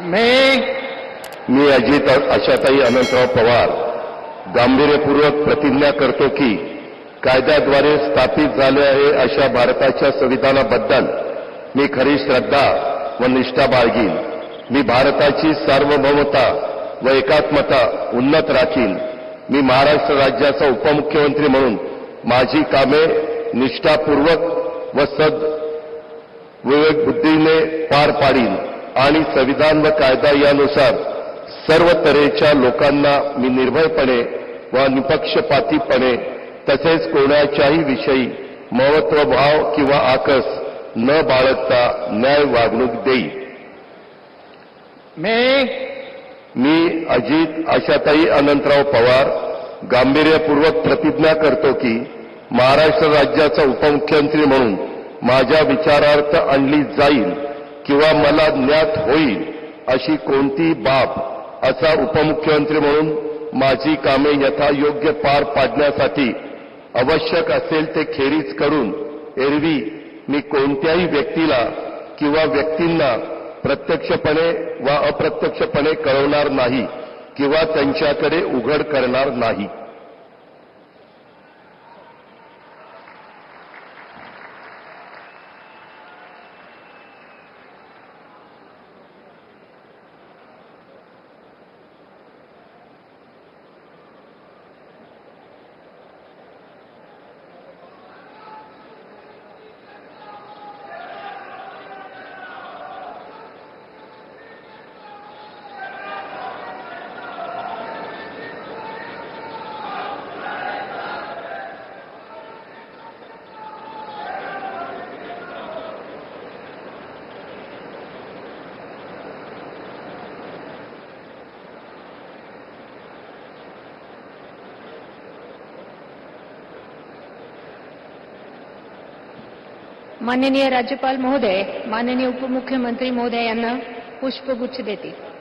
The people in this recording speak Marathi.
मी अजित आशाताई अनंतराव पवार गांभीर्यपूर्वक प्रतिज्ञा करतो की कायद्याद्वारे स्थापित झाले आहे अशा भारताच्या संविधानाबद्दल मी खरी श्रद्धा व निष्ठा बाळगीन. मी भारताची सार्वभौमता व एकात्मता उन्नत राखीन. मी महाराष्ट्र राज्याचा उपमुख्यमंत्री म्हणून माझी कामे निष्ठापूर्वक व विवेक बुद्धीने पार पाडीन आणि संविधान व कायदा यानुसार सर्व तऱ्हेच्या लोकांना मी निर्भयपणे व निपक्षपातीपणे तसेच कोणाच्याही विषयी महत्त्वभाव किंवा आकस न बाळगता न्याय वागणूक देईन. मी अजित आशाताई अनंतराव पवार गांभीर्यपूर्वक प्रतिज्ञा करतो की महाराष्ट्र राज्याचा उपमुख्यमंत्री म्हणून माझ्या विचारार्थ आणली जाईल किंवा मला ज्ञात होईल अशी कोणती बाब असा उपमुख्यमंत्री म्हणून माझी कामे यथायोग्य पार पाडण्यासाठी आवश्यक असेल ते खेरीज करून एरवी मी कोणत्याही व्यक्तीला किंवा व्यक्तींना प्रत्यक्षपणे वा अप्रत्यक्षपणे कळवणार नाही किंवा त्यांच्याकडे उघड करणार नाही. माननीय राज्यपाल महोदय, माननीय उपमुख्यमंत्री महोदय यांना पुष्पगुच्छ देतील.